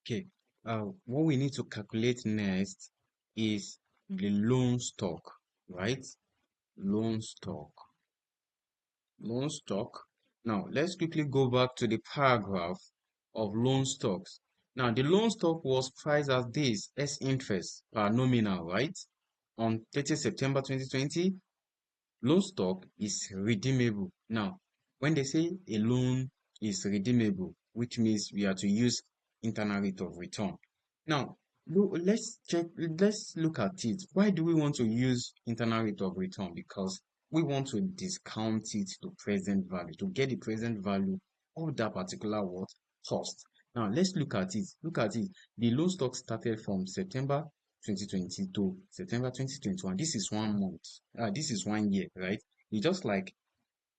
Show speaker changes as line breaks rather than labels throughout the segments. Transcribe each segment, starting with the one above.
Okay. What we need to calculate next is the loan stock, right? Loan stock. Loan stock. Now, let's quickly go back to the paragraph of loan stocks. Now, the loan stock was priced as this, as interest per nominal, right? On 30 September 2020, loan stock is redeemable. Now, when they say a loan is redeemable, which means we are to use internal rate of return. Now, let's look at it. Why do we want to use internal rate of return? Because we want to discount it to present value, to get the present value of that particular what cost. Now, let's look at it. Look at it. The loan stock started from September 2020 to September 2021. This is 1 month. This is 1 year, right? It's just like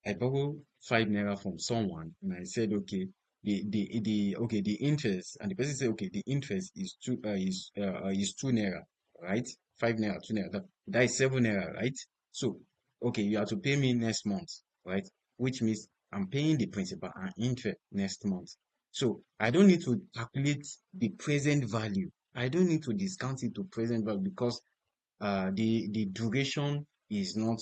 I borrow 5 naira from someone and I said, okay, the interest, and the person said, okay, the interest is 2 naira, right? 5 naira, 2 naira. That is 7 naira, right? So, okay, you have to pay me next month, right? Which means I'm paying the principal and interest next month. So I don't need to calculate the present value. I don't need to discount it to present value because the duration is not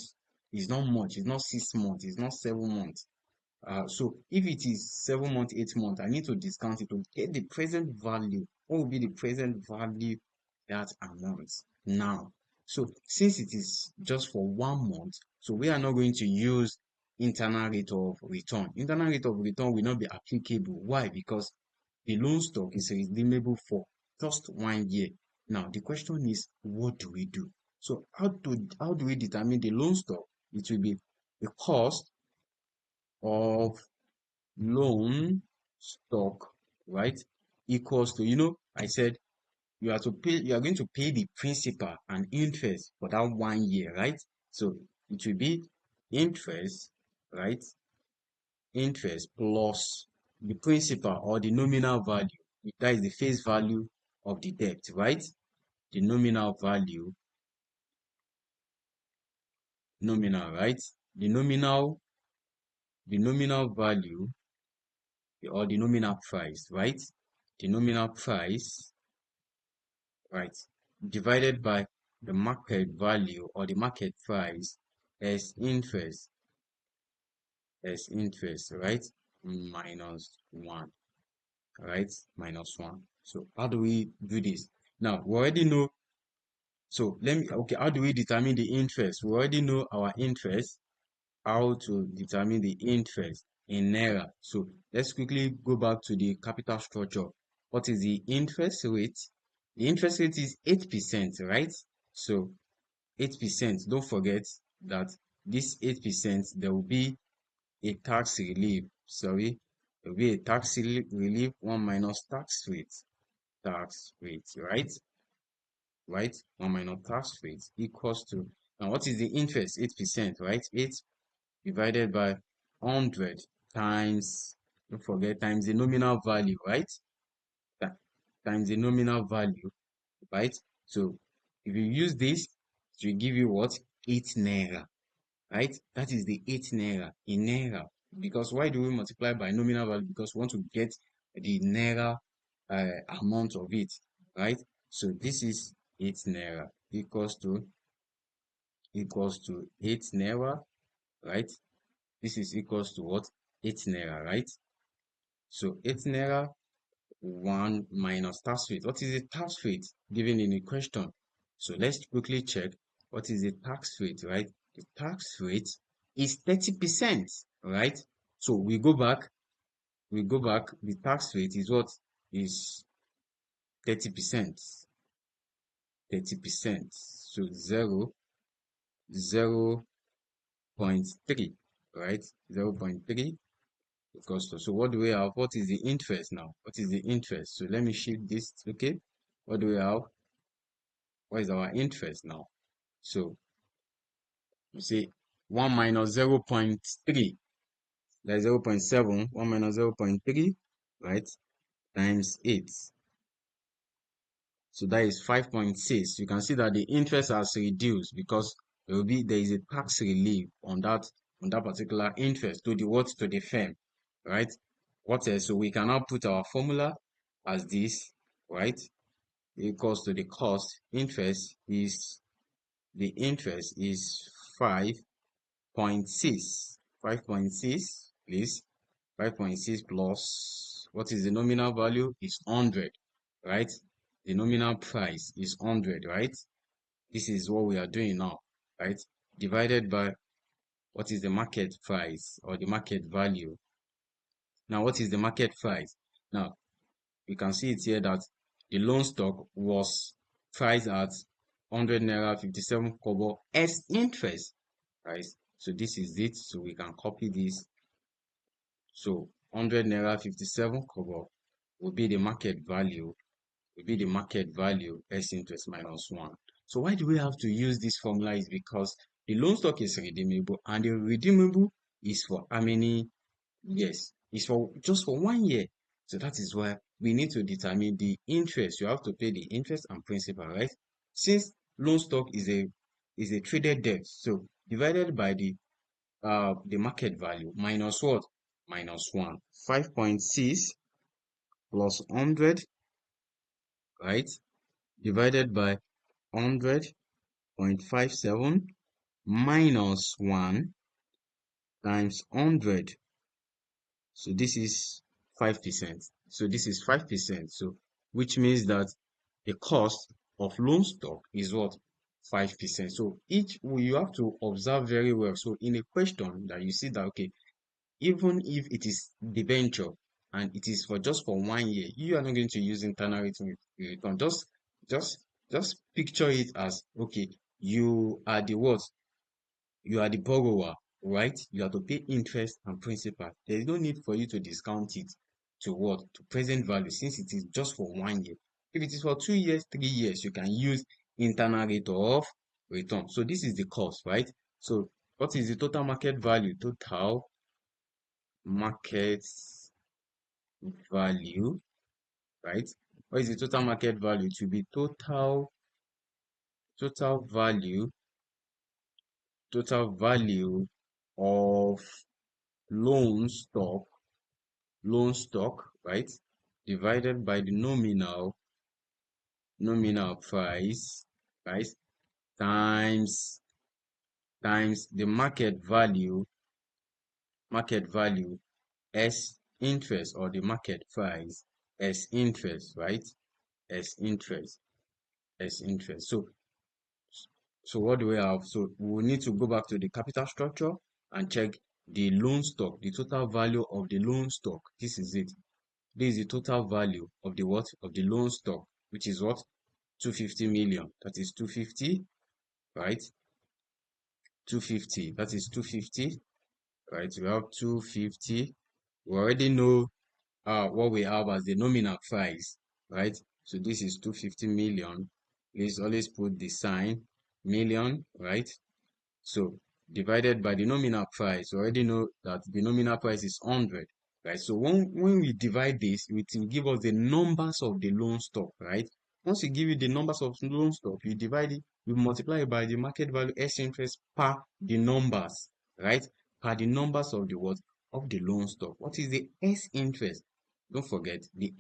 much. It's not 6 months. It's not 7 months. So if it is 7 months, 8 months, I need to discount it to get the present value. What will be the present value that amount now? So since it is just for 1 month, so we are not going to use internal rate of return. Internal rate of return will not be applicable. Why? Because the loan stock is redeemable for just 1 year. Now the question is, what do we do? So how do we determine the loan stock? It will be the cost of loan stock, right, equals to, I said you are going to pay the principal and interest for that 1 year, right? So it will be interest, right? Interest plus the principal or the nominal value. That is the face value of the debt, right? The nominal, right? The nominal value or the nominal price, right? The nominal price, right, divided by the market value or the market price as interest, right, minus 1, right, minus 1. So how do we do this? Now, we already know. So okay, how do we determine the interest? We already know our interest, how to determine the interest in Naira. So let's quickly go back to the capital structure. What is the interest rate? The interest rate is 8%, right? So 8%, don't forget that this 8%, there will be a tax relief. Sorry, there will be a tax relief, 1 minus tax rate. Tax rate, right? Right? 1 minus tax rate equals to, now what is the interest? 8%, right? 8 divided by 100 times, don't forget, times the nominal value, right? Times the nominal value, right? So if you use this, it will give you what? 8 naira, right? That is the 8 naira in naira. Because why do we multiply by nominal value? Because we want to get the naira amount of it, right? So this is 8 naira equals to 8 naira, right? This is equals to what? 8 naira, right? So 8 naira, 1 minus tax rate. What is the tax rate given in the question? So let's quickly check what is the tax rate, right? The tax rate is 30%, right? So we go back, the tax rate is what? Is 30%. 30%. So 0.3, right? 0.3 equals to, so what do we have? What is the interest now? What is the interest? So let me shift this, okay? What do we have? What is our interest now? So you see 1 minus 0.3, that's 0.7, 1 minus 0.3, right? Times 8. So that is 5.6. You can see that the interest has reduced because there is a tax relief on that particular interest to the what? To the firm, right? What else? So we can now put our formula as this. right? Equals to the cost. Interest is 5.6. 5.6, please. 5.6 plus what is the nominal value is 100, right? The nominal price is 100, right? This is what we are doing now, right? Divided by what is the market price or the market value. Now, what is the market price? Now, you can see it here that the loan stock was priced at 100 naira 57 kobo as interest, right? So this is it. So we can copy this. So 100 naira 57 kobo will be the market value, as interest minus 1. So why do we have to use this formula? Is because the loan stock is redeemable, and the redeemable is for how many years? It's for just for 1 year. So that is why we need to determine the interest. You have to pay the interest and principal, right? Since loan stock is a traded debt, so divided by the market value minus what? Minus 1. 5.6 plus 100, right? Divided by 100.57 minus 1 times 100. So this is 5%. So this is 5%. So which means that the cost of loan stock is what? 5%. So you have to observe very well. So in a question that you see that, okay, even if it is debenture and it is for just for 1 year, you are not going to use internal rate of return. Just just picture it as, okay, you are the what? You are the borrower, right? You have to pay interest and principal. There is no need for you to discount it to what? To present value, since it is just for 1 year. If it is for 2 years, 3 years, you can use internal rate of return. So this is the cost, right? So what is the total market value? Total market value, right? What is the total market value? To be total value, of loan stock, right? Divided by the nominal price, right? Times the market value as interest, or the market price as interest, right? As interest. So what do we have? So we will need to go back to the capital structure and check the loan stock, the total value of the loan stock. This is it. This is the total value of the what? Of the loan stock, which is what? 250 million. That is 250, right? 250. That is 250, right? We have 250. We already know what we have as the nominal price, right? So this is 250 million. Please always put the sign million, right? So divided by the nominal price, we already know that the nominal price is 100, right? So when we divide this, it will give us the numbers of the loan stock, right? Once you give you the numbers of loan stock, you divide it, you multiply it by the market value S interest per the numbers, right? Per the numbers of the what? Of the loan stock. What is the S interest? Don't forget, the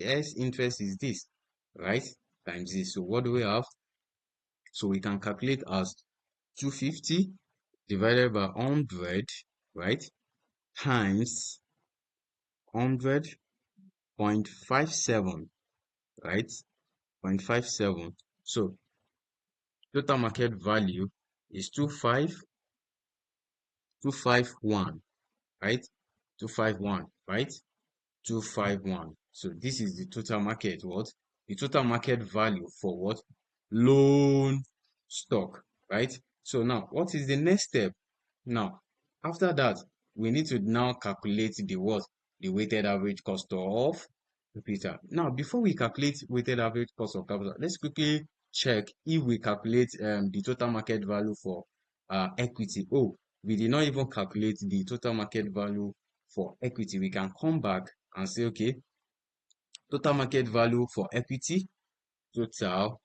S interest is this, right? Times this. So what do we have? So we can calculate as 250 divided by 100, right? Times 100.57, right? 0.57. So total market value is 251, right? 251, right? 251. So this is the total market what? The total market value for what? Loan stock, right? So now what is the next step? Now, after that, we need to now calculate the what? The weighted average cost of capital. Now, before we calculate weighted average cost of capital, let's quickly check if we calculate the total market value for equity. Oh, we did not even calculate the total market value for equity. We can come back and say, okay, total market value for equity, total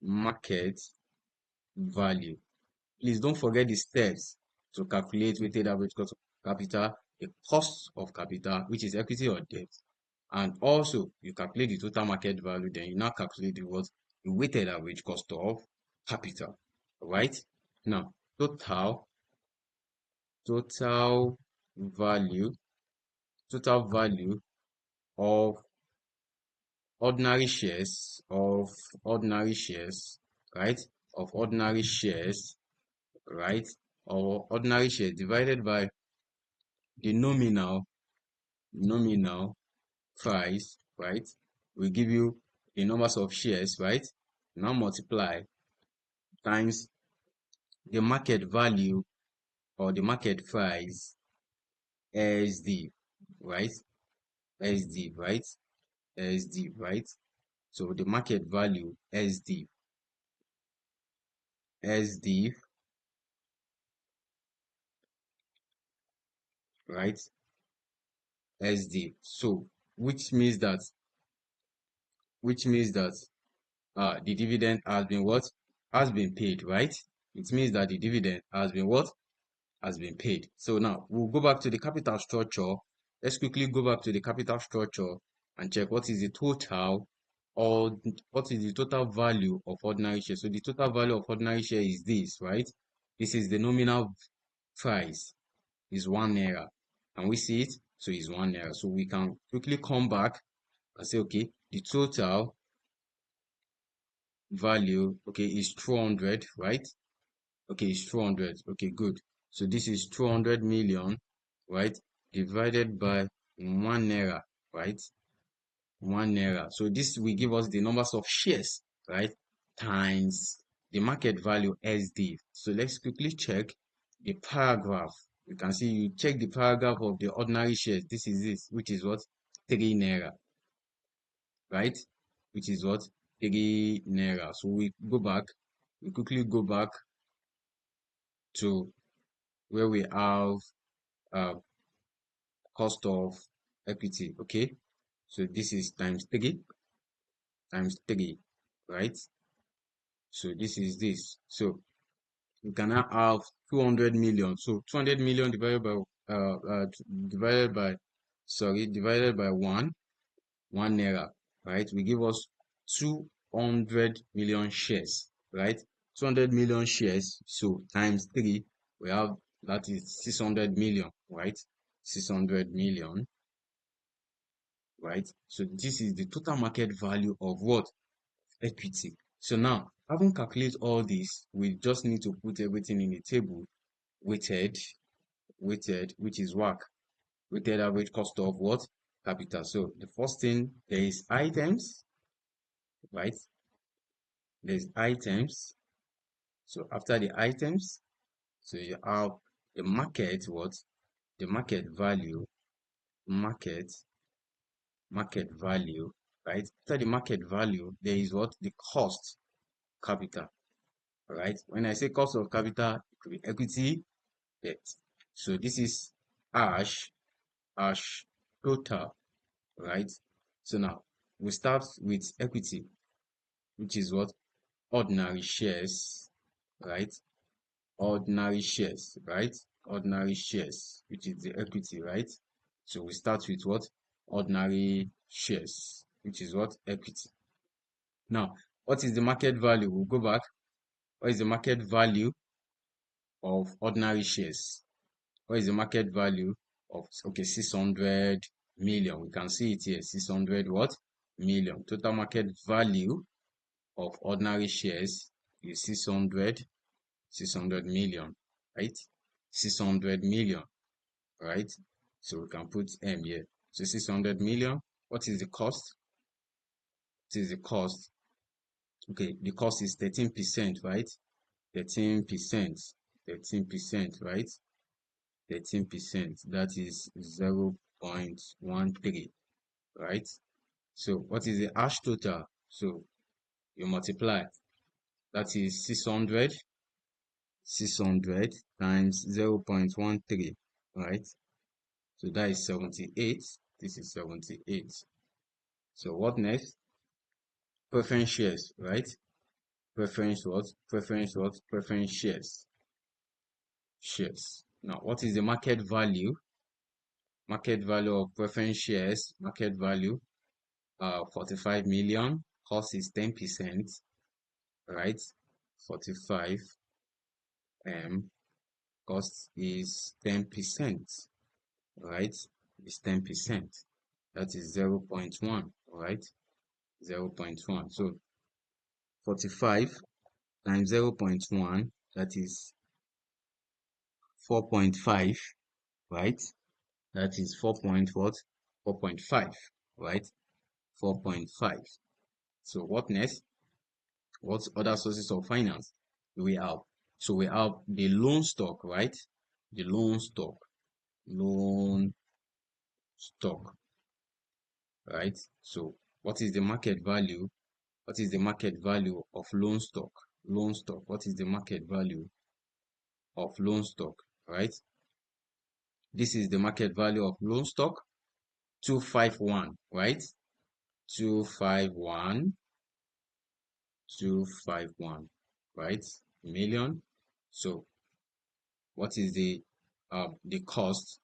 market value. Please don't forget the steps to calculate weighted average cost of capital, the cost of capital, which is equity or debt, And also you calculate the total market value, then you now calculate the weighted average cost of capital. Right? Now, total value total value of ordinary shares, right? Of ordinary shares, right? Or ordinary shares divided by the nominal price, right? We give you the numbers of shares, right? Now multiply times the market value or the market price SD, right? SD, right? SD, right? So the market value SD, right? SD. So which means that the dividend has been what? Has been paid, right? It means that the dividend has been what? Has been paid. So now we'll go back to the capital structure. Let's quickly go back to the capital structure and check what is the total or what is the total value of ordinary share. So the total value of ordinary share is this, right? This is the nominal price, is 1 naira. And we see it, so it's 1 naira. So we can quickly come back and say, okay, the total value, okay, is 200, right? Okay, it's 200. Okay, good. So this is 200 million, right? Divided by 1 naira, right? 1 naira. So this will give us the numbers of shares, right? Times the market value SD. So let's quickly check the paragraph. You can see you check the paragraph of the ordinary shares. This is this, which is what? 3 naira, right? Which is what? 3 naira. So we quickly go back to where we have uh, cost of equity. Okay, so this is times 3, right? So this is this. So we can now have 200 million. So 200 million divided by 1 naira, right? We give us 200 million shares, right? 200 million shares. So times 3, we have, that is 600 million, right? 600 million, right? So this is the total market value of what? Equity. So now, having calculated all this, we just need to put everything in a table, weighted, which is WACC, weighted average cost of what? Capital. So the first thing, there is items, right? There's items. So after the items, so you have the market, what? The market value, market value, right? After the market value, there is what? The cost capital, right? When I say cost of capital, it could be equity, debt. So this is ash total, right? So now we start with equity, which is what? Ordinary shares, right? Ordinary shares, right? Ordinary shares, which is the equity, right? So we start with what? Ordinary shares, which is what? Equity. Now, what is the market value? We'll go back. What is the market value of ordinary shares? What is the market value of, okay, 600 million? We can see it here, 600 what? Million. Total market value of ordinary shares is 600 million, right? 600 million, right? So we can put M here. So 600 million. What is the cost? What is the cost? Okay, the cost is 13%, right? 13%, 13%, right? 13%, that is 0.13, right? So what is the ash total? So you multiply, that is 600 times 0.13, right? So that is 78. This is 78. So what next? Preference shares, right? Preference what? Preference what? Preference shares. Shares. Now, what is the market value? Market value of preference shares, market value 45 million, cost is 10%, right? 45 cost is 10%, right? It's 10%. That is 0.1, right? 0.1. So 45 times 0.1, that is 4.5, right? That is 4 point what? 4.5, right? 4.5. So what next? What other sources of finance do we have? So we have the loan stock, right? The loan stock, right? So what is the market value? What is the market value of loan stock? Loan stock. What is the market value of loan stock, right? This is the market value of loan stock, 251, right? 251, 251, right? Million. So what is the cost?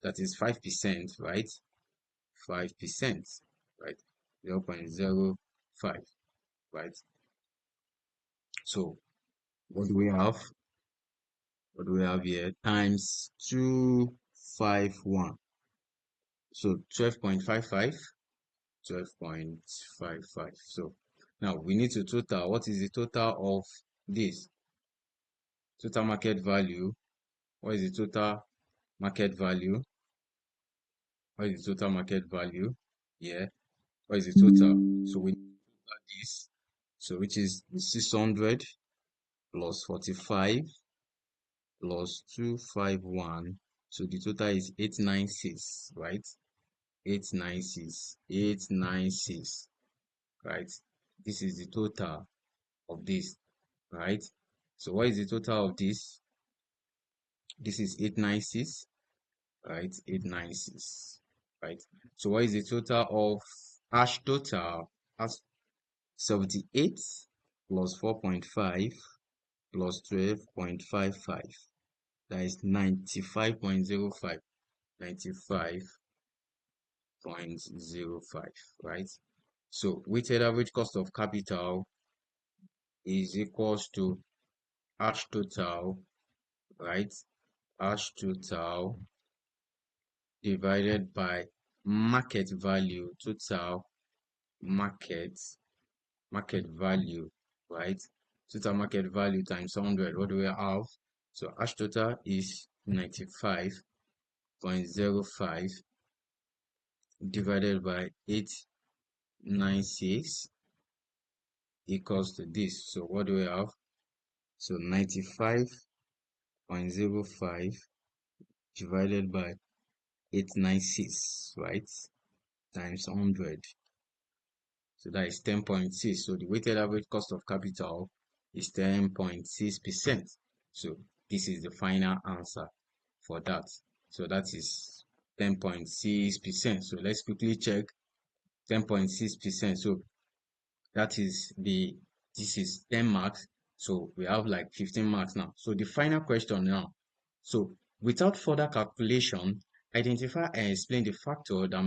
That is 5%, right? 5%, right? 0.05, right? So what do we have? What do we have here? Times 251. So 12.55, 12.55. So now we need to total. What is the total of this? Total market value. What is the total market value? What is the total market value? Yeah. What is the total? So we total this. So which is 600 plus 45 plus 251. So the total is 896, right? 896, 896, right? This is the total of this, right? So what is the total of this? This is 896, right? 896, right? So what is the total of hash total? As 78 plus 4.5 plus 12.55. That is 95.05. 95.05, right? So weighted average cost of capital is equals to hash total, right? Hash total divided by market value, total market value, right? Total market value times 100. What do we have? So hash total is 95.05 divided by 896 equals to this. So what do we have? So 95.05 divided by 896, right? Times 100. So that is 10.6. So the weighted average cost of capital is 10.6%. So this is the final answer for that. So that is 10.6%. So let's quickly check 10.6%. So that is this is 10 marks. So we have like 15 marks now. So the final question now. So without further calculation, identify and explain the factor that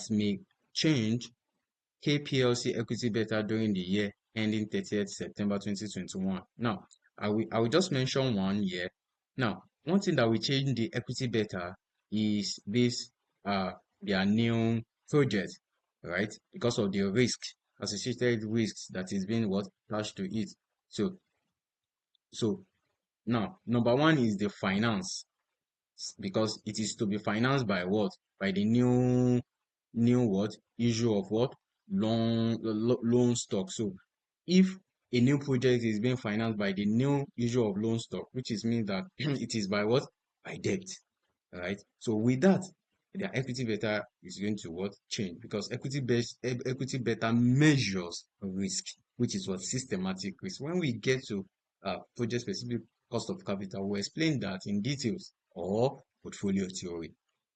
may change KPLC equity beta during the year ending 30th September 2021. Now, I will just mention one year. Now, one thing that will change the equity beta is this their new project, right? Because of the risk, associated risks that is being attached to it. So now number one is the finance, because it is to be financed by what? By the new what? Issue of what? Loan stock. So if a new project is being financed by the new issue of loan stock, which is mean that it is by what? By debt, right? So with that, their equity beta is going to what? Change, because equity beta measures risk, which is what? Systematic risk. When we get to project specific cost of capital, we'll explain that in details, or portfolio theory,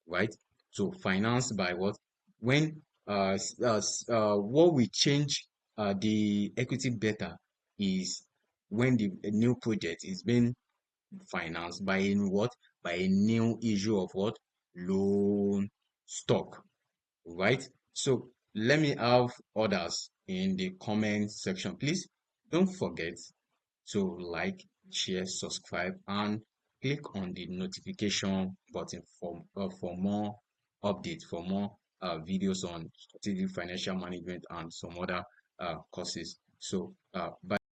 right? So financed by what? When what we change the equity beta is when the new project is being financed by in what? by a new issue of what? Loan stock, right? So let me have others in the comment section. Please don't forget to like, share, subscribe, and click on the notification button for more updates, for more videos on strategic financial management and some other courses. So bye.